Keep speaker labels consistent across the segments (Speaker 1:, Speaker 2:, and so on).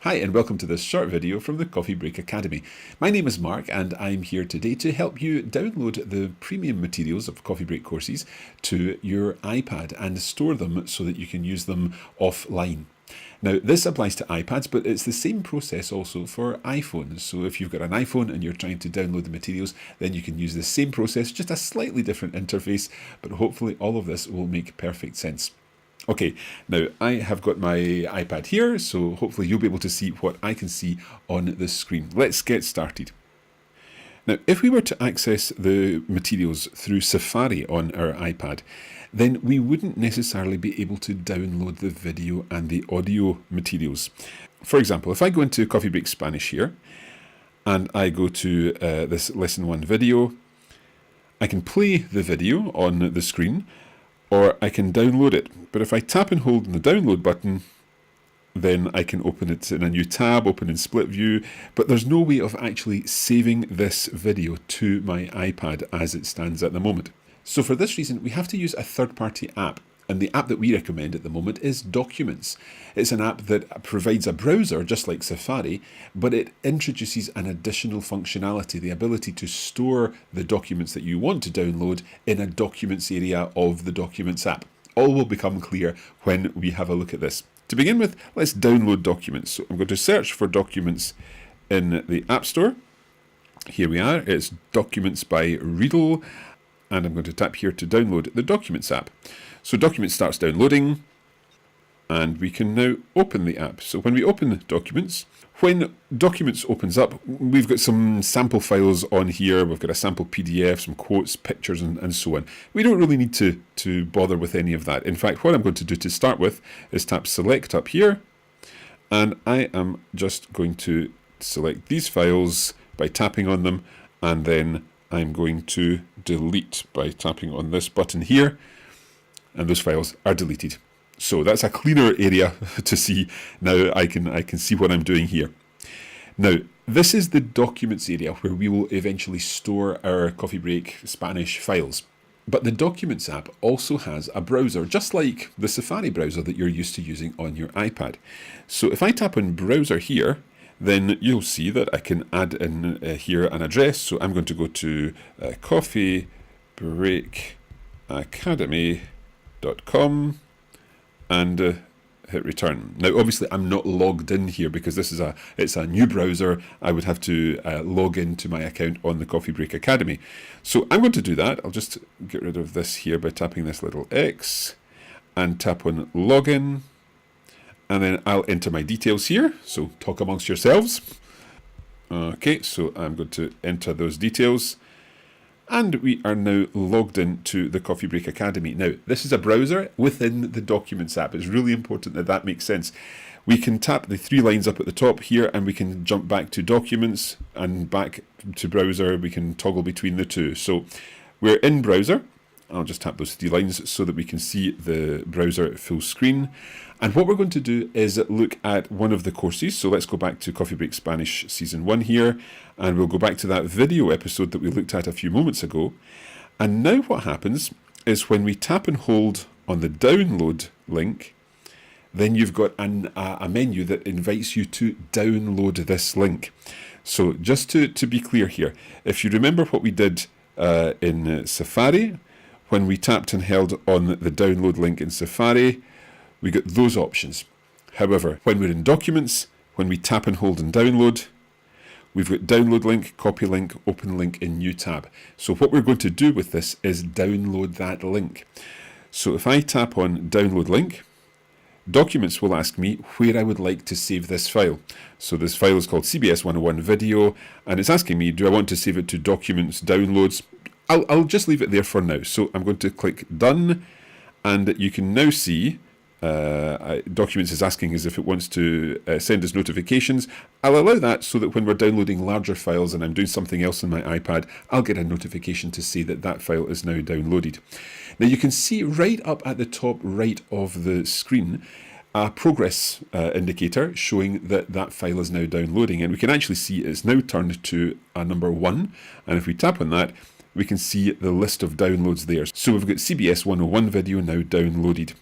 Speaker 1: Hi and welcome to this short video from the Coffee Break Academy. My name is Mark and I'm here today to help you download the premium materials of Coffee Break courses to your iPad and store them so that you can use them offline. Now this applies to iPads, but it's the same process also for iPhones. So if you've got an iPhone and you're trying to download the materials, then you can use the same process, just a slightly different interface, but hopefully all of this will make perfect sense. Okay, now I have got my iPad here, so hopefully you'll be able to see what I can see on the screen. Let's get started. Now, if we were to access the materials through Safari on our iPad, then we wouldn't necessarily be able to download the video and the audio materials. For example, if I go into Coffee Break Spanish here, and I go to this Lesson 1 video, I can play the video on the screen, or I can download it. But if I tap and hold on the download button, then I can open it in a new tab, open in split view, but there's no way of actually saving this video to my iPad as it stands at the moment. So for this reason, we have to use a third-party app. And the app that we recommend at the moment is Documents. It's an app that provides a browser, just like Safari, but it introduces an additional functionality, the ability to store the documents that you want to download in a Documents area of the Documents app. All will become clear when we have a look at this. To begin with, let's download Documents. So I'm going to search for Documents in the App Store. Here we are. It's Documents by Readdle. And I'm going to tap here to download the Documents app. So Documents starts downloading, and we can now open the app. So when we open Documents, when Documents opens up, we've got some sample files on here. We've got a sample PDF, some quotes, pictures, and so on. We don't really need to bother with any of that. In fact, what I'm going to do to start with is tap Select up here, and I am just going to select these files by tapping on them, and then I'm going to delete by tapping on this button here, and those files are deleted. So that's a cleaner area to see. Now I can see what I'm doing here. Now this is the Documents area where we will eventually store our Coffee Break Spanish files. But the Documents app also has a browser, just like the Safari browser that you're used to using on your iPad. So if I tap on Browser here, then you'll see that I can add in here an address. So I'm going to go to coffeebreakacademy.com and hit return. Now, obviously, I'm not logged in here because it's a new browser. I would have to log into my account on the Coffee Break Academy. So I'm going to do that. I'll just get rid of this here by tapping this little X and tap on Login. And then I'll enter my details here. So talk amongst yourselves. Okay, so I'm going to enter those details. And we are now logged into the Coffee Break Academy. Now, this is a browser within the Documents app. It's really important that that makes sense. We can tap the three lines up at the top here, and we can jump back to Documents and back to Browser. We can toggle between the two. So we're in Browser. I'll just tap those three lines so that we can see the browser full screen. And what we're going to do is look at one of the courses. So let's go back to Coffee Break Spanish Season 1 here. And we'll go back to that video episode that we looked at a few moments ago. And now what happens is when we tap and hold on the download link, then you've got a menu that invites you to download this link. So just to be clear here, if you remember what we did in Safari, when we tapped and held on the download link in Safari, we get those options. However, when we're in Documents, when we tap and hold and download, we've got download link, copy link, open link in new tab. So what we're going to do with this is download that link. So if I tap on download link, Documents will ask me where I would like to save this file. So this file is called CBS 101 video, and it's asking me, do I want to save it to Documents, Downloads? I'll just leave it there for now. So I'm going to click Done, and you can now see Documents is asking us if it wants to send us notifications. I'll allow that so that when we're downloading larger files and I'm doing something else on my iPad, I'll get a notification to say that that file is now downloaded. Now you can see right up at the top right of the screen a progress indicator showing that that file is now downloading, and we can actually see it's now turned to a number 1, and if we tap on that, we can see the list of downloads there. So we've got CBS 101 video now downloaded.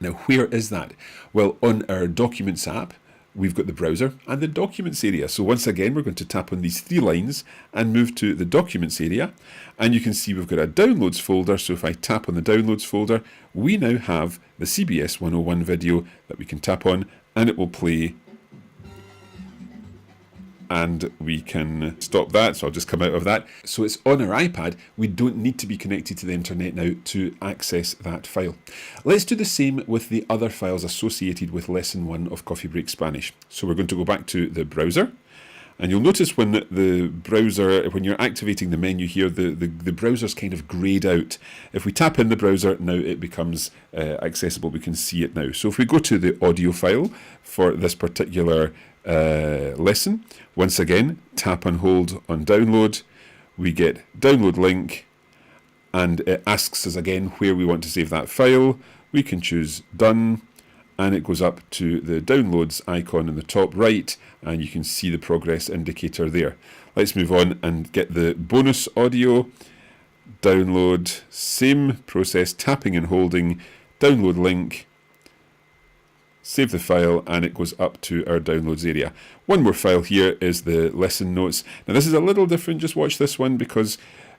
Speaker 1: Now, where is that? Well, on our Documents app, we've got the browser and the documents area. So once again, we're going to tap on these 3 lines and move to the documents area. And you can see we've got a downloads folder. So if I tap on the downloads folder, we now have the CBS 101 video that we can tap on, and it will play. And we can stop that, so I'll just come out of that. So it's on our iPad. We don't need to be connected to the internet now to access that file. Let's do the same with the other files associated with Lesson 1 of Coffee Break Spanish. So we're going to go back to the browser. And you'll notice when the browser, when you're activating the menu here, the browser's kind of greyed out. If we tap in the browser, now it becomes accessible. We can see it now. So if we go to the audio file for this particular lesson, once again, tap and hold on download. We get download link, and it asks us again where we want to save that file. We can choose done, and it goes up to the downloads icon in the top right, and you can see the progress indicator there. Let's move on and get the bonus audio. Download, same process, tapping and holding, download link, save the file, and it goes up to our downloads area. One more file here is the lesson notes. Now this is a little different, just watch this one, because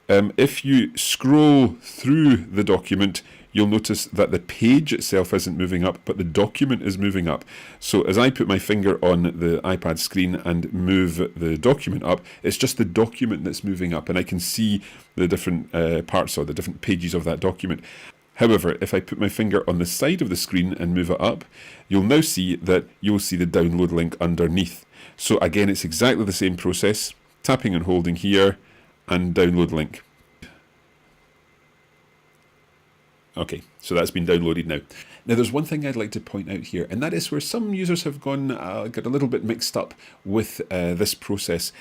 Speaker 1: if you scroll through the document, you'll notice that the page itself isn't moving up, but the document is moving up. So as I put my finger on the iPad screen and move the document up, it's just the document that's moving up, and I can see the different parts or the different pages of that document. However, if I put my finger on the side of the screen and move it up, you'll now see that you'll see the download link underneath. So again, it's exactly the same process, tapping and holding here, and download link. Okay, so that's been downloaded now. Now there's one thing I'd like to point out here, and that is where some users have got a little bit mixed up with this process.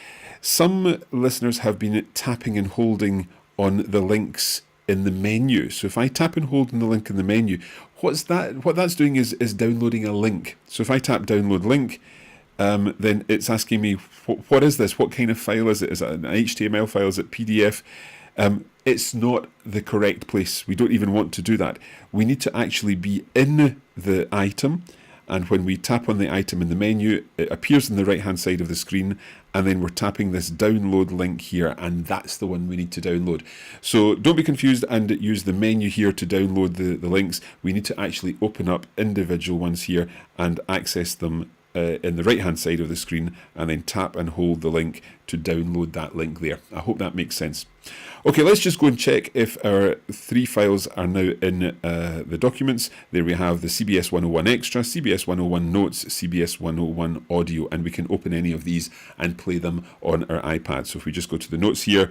Speaker 1: Some listeners have been tapping and holding on the links in the menu. So if I tap and hold on the link in the menu, what that's doing is downloading a link. So if I tap download link, then it's asking me, what is this? What kind of file is it? Is it an HTML file? Is it PDF? It's not the correct place. We don't even want to do that. We need to actually be in the item, and when we tap on the item in the menu, it appears on the right hand side of the screen, and then we're tapping this download link here, and that's the one we need to download. So don't be confused and use the menu here to download the links. We need to actually open up individual ones here and access them in the right hand side of the screen, and then tap and hold the link to download that link there. I hope that makes sense. Okay, let's just go and check if our 3 files are now in the documents. There we have the CBS 101 Extra, CBS 101 Notes, CBS 101 Audio, and we can open any of these and play them on our iPad. So if we just go to the notes here,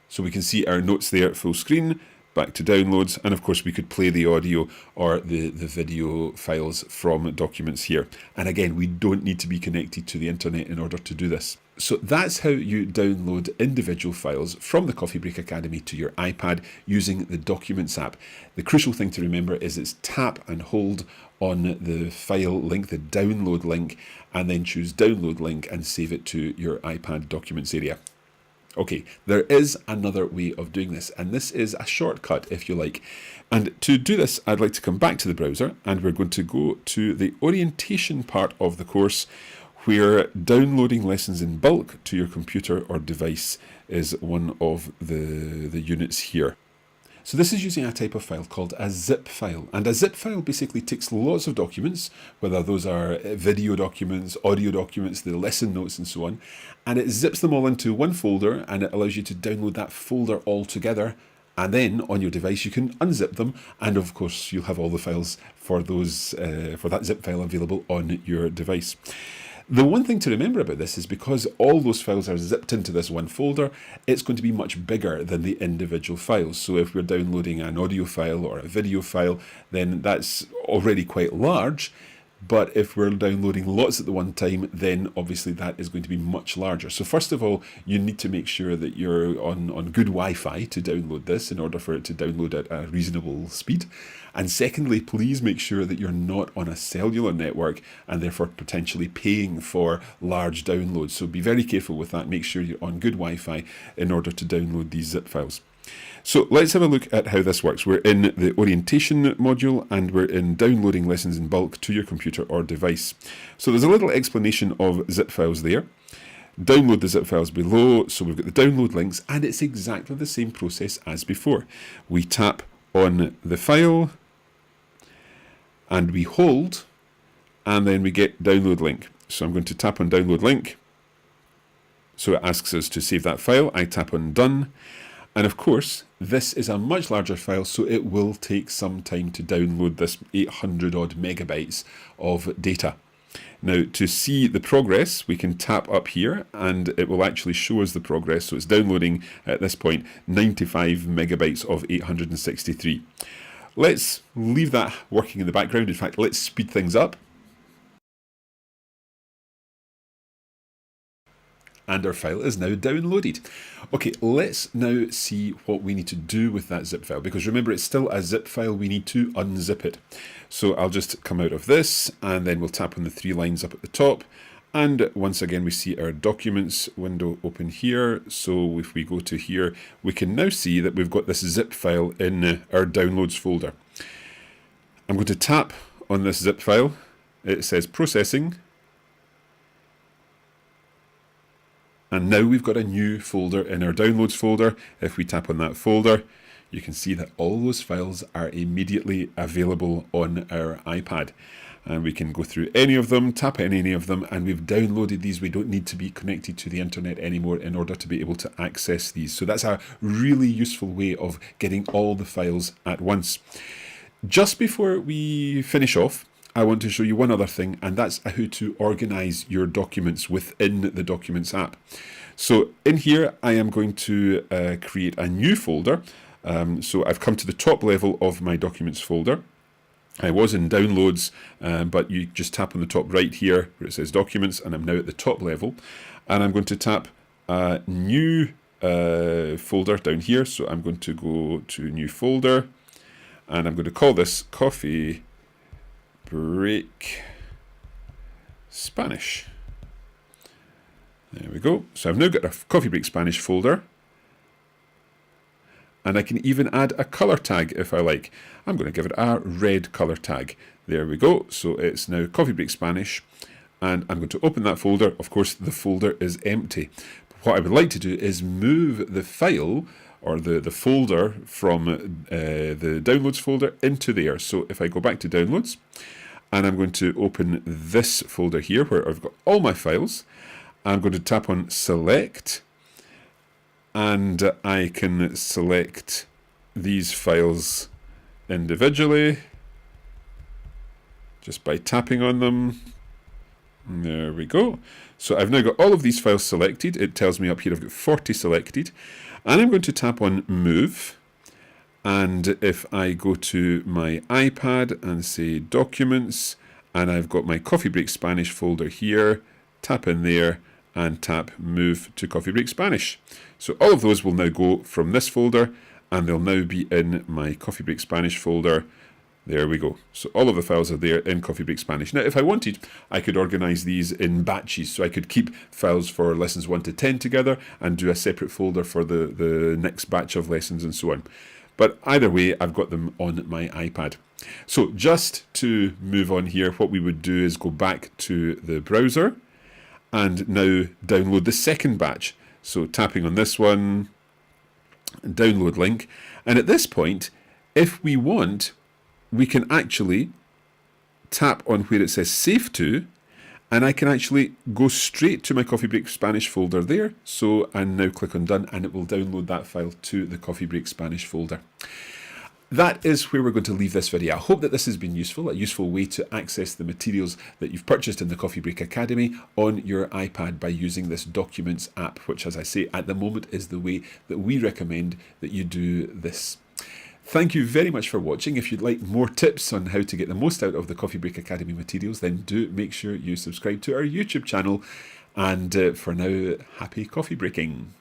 Speaker 1: so we can see our notes there full screen. Back to downloads, and of course we could play the audio or the video files from documents here. And again, we don't need to be connected to the internet in order to do this. So that's how you download individual files from the Coffee Break Academy to your iPad using the Documents app. The crucial thing to remember is it's tap and hold on the file link, the download link, and then choose download link and save it to your iPad documents area. Okay, there is another way of doing this, and this is a shortcut, if you like. And to do this, I'd like to come back to the browser, and we're going to go to the orientation part of the course, where downloading lessons in bulk to your computer or device is one of the units here. So this is using a type of file called a zip file. And a zip file basically takes lots of documents, whether those are video documents, audio documents, the lesson notes and so on, and it zips them all into one folder, and it allows you to download that folder all together. And then on your device you can unzip them, and of course you'll have all the files for those for that zip file available on your device. The one thing to remember about this is because all those files are zipped into this one folder, it's going to be much bigger than the individual files. So if we're downloading an audio file or a video file, then that's already quite large. But if we're downloading lots at the one time, then obviously that is going to be much larger. So first of all, you need to make sure that you're on good Wi-Fi to download this in order for it to download at a reasonable speed. And secondly, please make sure that you're not on a cellular network and therefore potentially paying for large downloads. So be very careful with that. Make sure you're on good Wi-Fi in order to download these zip files. So let's have a look at how this works. We're in the orientation module and we're in downloading lessons in bulk to your computer or device. So there's a little explanation of zip files there. Download the zip files below. So we've got the download links and it's exactly the same process as before. We tap on the file and we hold and then we get download link. So I'm going to tap on download link. So it asks us to save that file. I tap on done. And of course, this is a much larger file, so it will take some time to download this 800 odd megabytes of data. Now, to see the progress, we can tap up here and it will actually show us the progress. So it's downloading at this point 95 megabytes of 863. Let's leave that working in the background. In fact, let's speed things up. And our file is now downloaded. Okay, let's now see what we need to do with that zip file, because remember it's still a zip file, we need to unzip it. So I'll just come out of this and then we'll tap on the three lines up at the top. And once again, we see our documents window open here. So if we go to here, we can now see that we've got this zip file in our downloads folder. I'm going to tap on this zip file. It says processing. And now we've got a new folder in our downloads folder. If we tap on that folder, you can see that all those files are immediately available on our iPad. And we can go through any of them, tap on any of them, and we've downloaded these. We don't need to be connected to the internet anymore in order to be able to access these. So that's a really useful way of getting all the files at once. Just before we finish off, I want to show you one other thing, and that's how to organize your documents within the Documents app. So in here, I am going to create a new folder. So I've come to the top level of my Documents folder. I was in Downloads, but you just tap on the top right here where it says Documents, and I'm now at the top level. And I'm going to tap New folder down here. So I'm going to go to New Folder, and I'm going to call this Coffee Break Spanish. There we go. So I've now got a Coffee Break Spanish folder. And I can even add a color tag if I like. I'm going to give it a red color tag. There we go. So it's now Coffee Break Spanish. And I'm going to open that folder. Of course, the folder is empty. But what I would like to do is move the file or the folder from the Downloads folder into there. So if I go back to Downloads, and I'm going to open this folder here where I've got all my files, I'm going to tap on Select, and I can select these files individually just by tapping on them. There we go. So I've now got all of these files selected. It tells me up here I've got 40 selected. And I'm going to tap on Move. And if I go to my iPad and say Documents, and I've got my Coffee Break Spanish folder here, tap in there and tap Move to Coffee Break Spanish. So all of those will now go from this folder and they'll now be in my Coffee Break Spanish folder. There we go. So all of the files are there in Coffee Break Spanish. Now, if I wanted, I could organize these in batches. So I could keep files for lessons 1 to 10 together and do a separate folder for the next batch of lessons and so on. But either way, I've got them on my iPad. So just to move on here, what we would do is go back to the browser and now download the second batch. So tapping on this one, download link. And at this point, if we want, we can actually tap on where it says Save To, and I can actually go straight to my Coffee Break Spanish folder there. So I now click on Done, and it will download that file to the Coffee Break Spanish folder. That is where we're going to leave this video. I hope that this has been useful, a useful way to access the materials that you've purchased in the Coffee Break Academy on your iPad by using this Documents app, which, as I say, at the moment is the way that we recommend that you do this. Thank you very much for watching. If you'd like more tips on how to get the most out of the Coffee Break Academy materials, then do make sure you subscribe to our YouTube channel. And for now, happy coffee breaking.